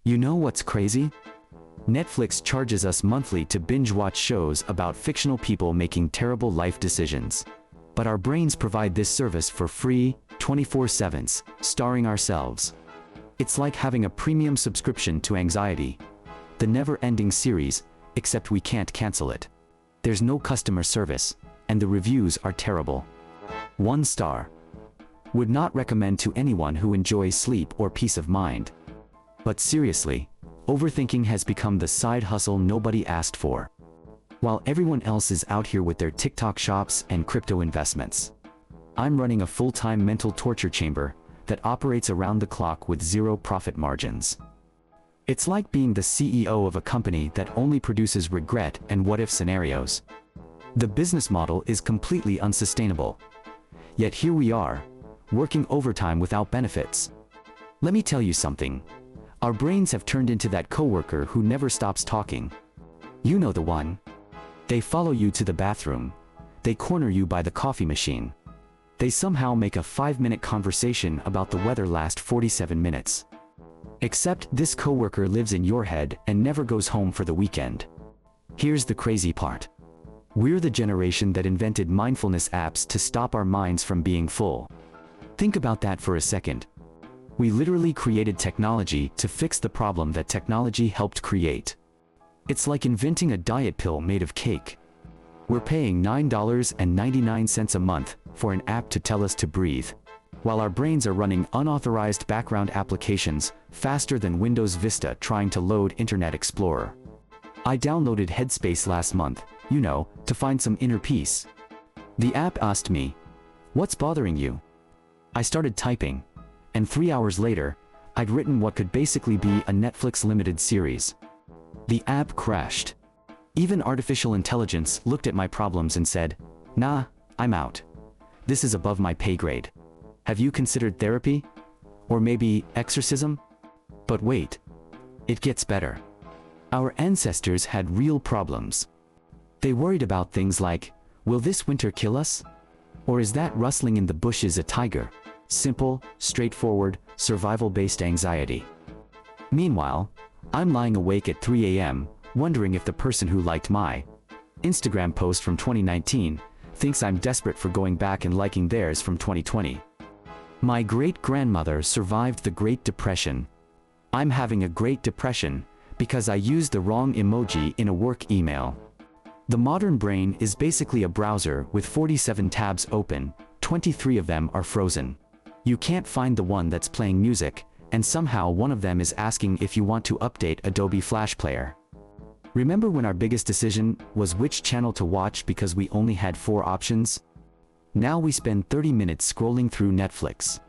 You know what's crazy? Netflix charges us monthly to binge-watch shows about fictional people making terrible life decisions. But our brains provide this service for free, 24/7, starring ourselves. It's like having a premium subscription to anxiety. The never-ending series, except we can't cancel it. There's no customer service, and the reviews are terrible. 1 star. Would not recommend to anyone who enjoys sleep or peace of mind. But seriously, overthinking has become the side hustle nobody asked for. While everyone else is out here with their TikTok shops and crypto investments, I'm running a full-time mental torture chamber that operates around the clock with zero profit margins. It's like being the CEO of a company that only produces regret and what-if scenarios. The business model is completely unsustainable. Yet here we are, working overtime without benefits. Let me tell you something. Our brains have turned into that coworker who never stops talking. You know the one. They follow you to the bathroom. They corner you by the coffee machine. They somehow make a 5-minute conversation about the weather last 47 minutes. Except this coworker lives in your head and never goes home for the weekend. Here's the crazy part. We're the generation that invented mindfulness apps to stop our minds from being full. Think about that for a second. We literally created technology to fix the problem that technology helped create. It's like inventing a diet pill made of cake. We're paying $9.99 a month for an app to tell us to breathe, while our brains are running unauthorized background applications faster than Windows Vista trying to load Internet Explorer. I downloaded Headspace last month, to find some inner peace. The app asked me, "What's bothering you?" I started typing, and 3 hours later, I'd written what could basically be a Netflix limited series. The app crashed. Even artificial intelligence looked at my problems and said, "Nah, I'm out. This is above my pay grade. Have you considered therapy? Or maybe exorcism?" But wait. It gets better. Our ancestors had real problems. They worried about things like, will this winter kill us? Or is that rustling in the bushes a tiger? Simple, straightforward, survival-based anxiety. Meanwhile, I'm lying awake at 3 a.m., wondering if the person who liked my Instagram post from 2019 thinks I'm desperate for going back and liking theirs from 2020. My great-grandmother survived the Great Depression. I'm having a Great Depression because I used the wrong emoji in a work email. The modern brain is basically a browser with 47 tabs open, 23 of them are frozen. You can't find the one that's playing music, and somehow one of them is asking if you want to update Adobe Flash Player. Remember when our biggest decision was which channel to watch because we only had 4 options? Now we spend 30 minutes scrolling through Netflix,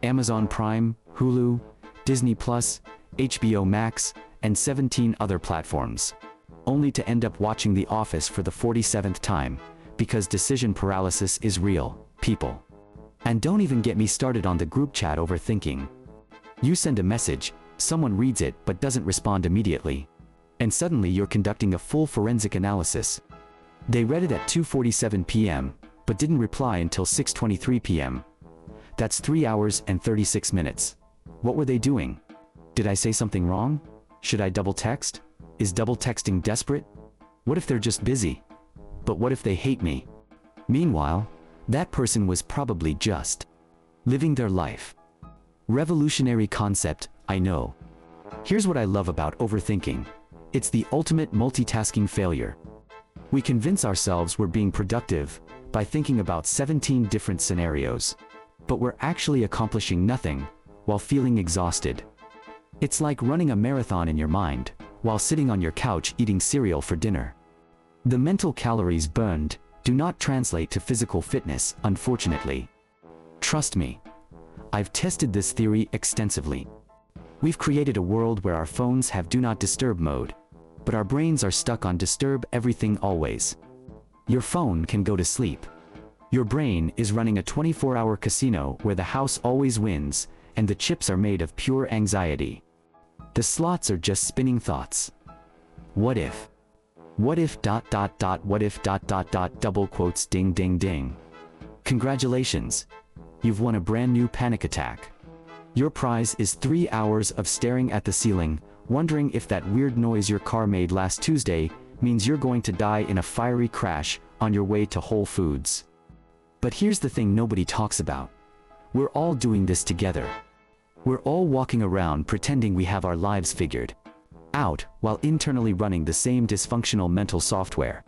Amazon Prime, Hulu, Disney+, HBO Max, and 17 other platforms, only to end up watching The Office for the 47th time, because decision paralysis is real, people. And don't even get me started on the group chat overthinking. You send a message, someone reads it but doesn't respond immediately, and suddenly you're conducting a full forensic analysis. They read it at 2:47 p.m., but didn't reply until 6:23 p.m. That's 3 hours and 36 minutes. What were they doing? Did I say something wrong? Should I double text? Is double texting desperate? What if they're just busy? But what if they hate me? Meanwhile, that person was probably just living their life. Revolutionary concept, I know. Here's what I love about overthinking. It's the ultimate multitasking failure. We convince ourselves we're being productive by thinking about 17 different scenarios, but we're actually accomplishing nothing while feeling exhausted. It's like running a marathon in your mind while sitting on your couch eating cereal for dinner. The mental calories burned do not translate to physical fitness, unfortunately. Trust me, I've tested this theory extensively. We've created a world where our phones have do not disturb mode, but our brains are stuck on disturb everything always. Your phone can go to sleep. Your brain is running a 24-hour casino where the house always wins, and the chips are made of pure anxiety. The slots are just spinning thoughts. What if? What if ... what if ... double quotes ding ding ding. Congratulations! You've won a brand new panic attack. Your prize is 3 hours of staring at the ceiling, wondering if that weird noise your car made last Tuesday means you're going to die in a fiery crash on your way to Whole Foods. But here's the thing nobody talks about. We're all doing this together. We're all walking around pretending we have our lives figured out while internally running the same dysfunctional mental software.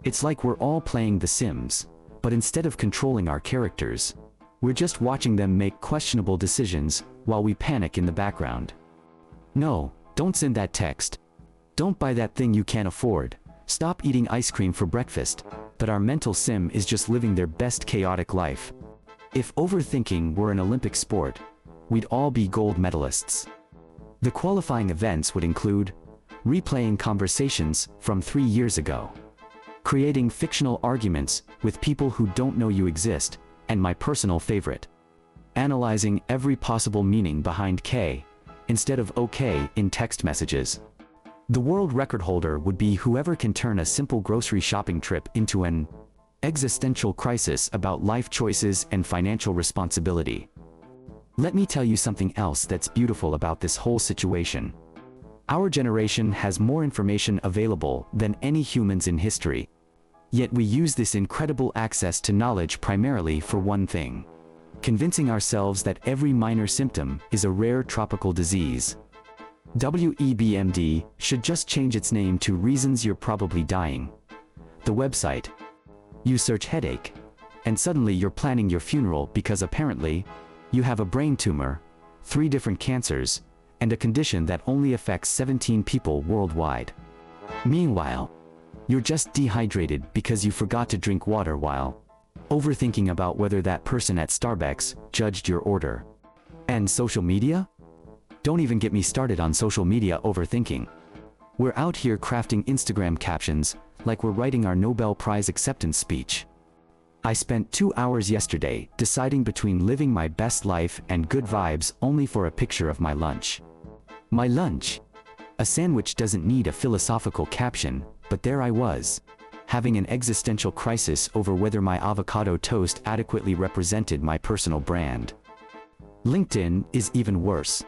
It's like we're all playing The Sims, but instead of controlling our characters, we're just watching them make questionable decisions while we panic in the background. No, don't send that text. Don't buy that thing you can't afford. Stop eating ice cream for breakfast. But our mental sim is just living their best chaotic life. If overthinking were an Olympic sport, we'd all be gold medalists. The qualifying events would include replaying conversations from 3 years ago, creating fictional arguments with people who don't know you exist, and my personal favorite, analyzing every possible meaning behind K instead of OK in text messages. The world record holder would be whoever can turn a simple grocery shopping trip into an existential crisis about life choices and financial responsibility. Let me tell you something else that's beautiful about this whole situation. Our generation has more information available than any humans in history. Yet we use this incredible access to knowledge primarily for one thing: convincing ourselves that every minor symptom is a rare tropical disease. WEBMD should just change its name to Reasons You're Probably Dying. The website. You search headache, and suddenly you're planning your funeral because apparently, you have a brain tumor, 3 different cancers, and a condition that only affects 17 people worldwide. Meanwhile, you're just dehydrated because you forgot to drink water while overthinking about whether that person at Starbucks judged your order. And social media? Don't even get me started on social media overthinking. We're out here crafting Instagram captions like we're writing our Nobel Prize acceptance speech. I spent 2 hours yesterday deciding between living my best life and good vibes only for a picture of my lunch. My lunch? A sandwich doesn't need a philosophical caption, but there I was, having an existential crisis over whether my avocado toast adequately represented my personal brand. LinkedIn is even worse.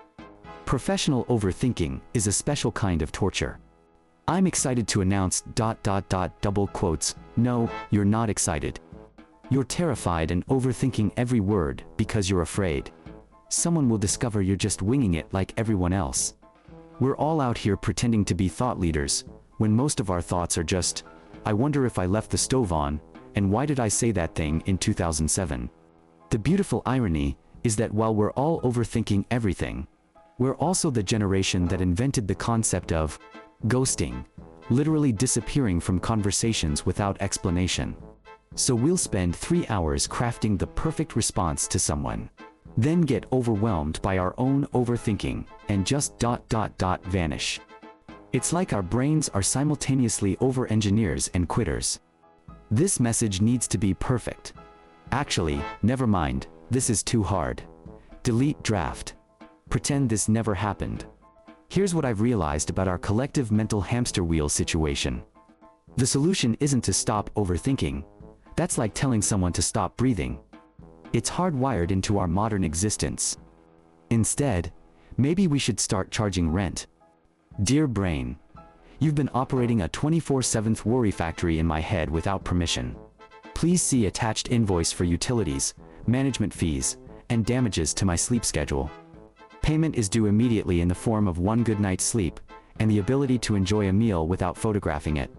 Professional overthinking is a special kind of torture. I'm excited to announce ... double quotes, no, you're not excited. You're terrified and overthinking every word because you're afraid someone will discover you're just winging it like everyone else. We're all out here pretending to be thought leaders, when most of our thoughts are just, I wonder if I left the stove on, and why did I say that thing in 2007? The beautiful irony is that while we're all overthinking everything, we're also the generation that invented the concept of ghosting, literally disappearing from conversations without explanation. So we'll spend 3 hours crafting the perfect response to someone, then get overwhelmed by our own overthinking, and just ... vanish. It's like our brains are simultaneously over-engineers and quitters. This message needs to be perfect. Actually, never mind, this is too hard. Delete draft. Pretend this never happened. Here's what I've realized about our collective mental hamster wheel situation. The solution isn't to stop overthinking. That's like telling someone to stop breathing. It's hardwired into our modern existence. Instead, maybe we should start charging rent. Dear brain, you've been operating a 24/7 worry factory in my head without permission. Please see attached invoice for utilities, management fees, and damages to my sleep schedule. Payment is due immediately in the form of 1 good night's sleep, and the ability to enjoy a meal without photographing it.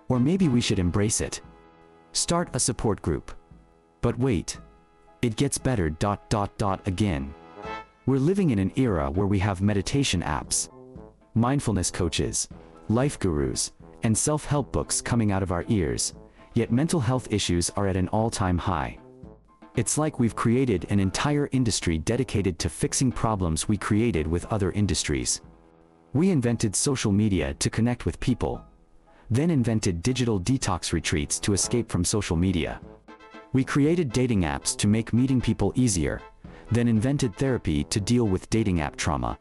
Or maybe we should embrace it. Start a support group. But wait. It gets better ... again. We're living in an era where we have meditation apps, mindfulness coaches, life gurus, and self-help books coming out of our ears, yet mental health issues are at an all-time high. It's like we've created an entire industry dedicated to fixing problems we created with other industries. We invented social media to connect with people, then invented digital detox retreats to escape from social media. We created dating apps to make meeting people easier, then invented therapy to deal with dating app trauma.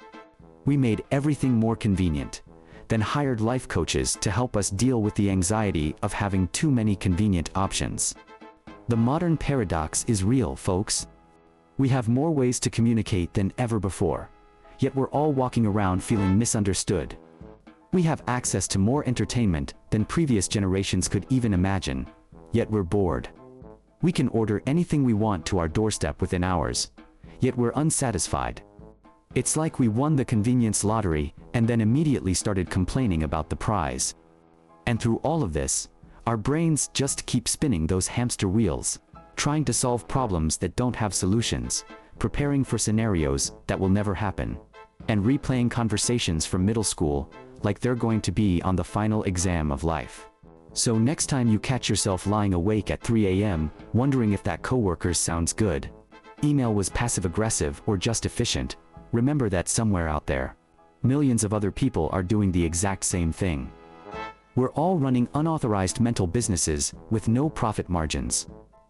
We made everything more convenient, then hired life coaches to help us deal with the anxiety of having too many convenient options. The modern paradox is real, folks. We have more ways to communicate than ever before, yet we're all walking around feeling misunderstood. We have access to more entertainment than previous generations could even imagine, yet we're bored. We can order anything we want to our doorstep within hours, yet we're unsatisfied. It's like we won the convenience lottery and then immediately started complaining about the prize. And through all of this, our brains just keep spinning those hamster wheels, trying to solve problems that don't have solutions, preparing for scenarios that will never happen, and replaying conversations from middle school like they're going to be on the final exam of life. So next time you catch yourself lying awake at 3 a.m. wondering if that coworker sounds good, email was passive-aggressive or just efficient, remember that somewhere out there, millions of other people are doing the exact same thing. We're all running unauthorized mental businesses with no profit margins,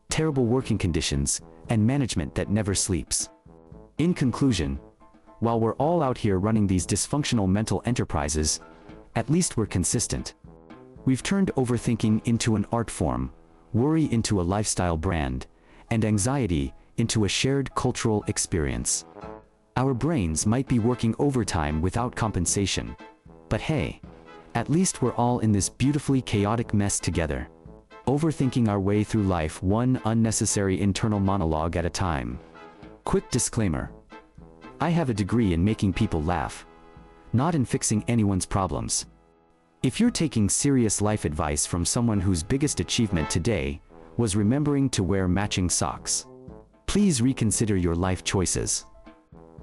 terrible working conditions, and management that never sleeps. In conclusion, while we're all out here running these dysfunctional mental enterprises, at least we're consistent. We've turned overthinking into an art form, worry into a lifestyle brand, and anxiety into a shared cultural experience. Our brains might be working overtime without compensation, but hey, at least we're all in this beautifully chaotic mess together, overthinking our way through life one unnecessary internal monologue at a time. Quick disclaimer: I have a degree in making people laugh, not in fixing anyone's problems. If you're taking serious life advice from someone whose biggest achievement today was remembering to wear matching socks, please reconsider your life choices.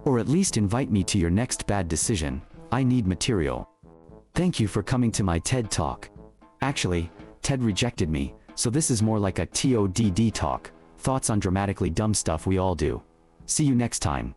Or at least invite me to your next bad decision. I need material. Thank you for coming to my TED Talk. Actually, TED rejected me, so this is more like a TODD talk, thoughts on dramatically dumb stuff we all do. See you next time.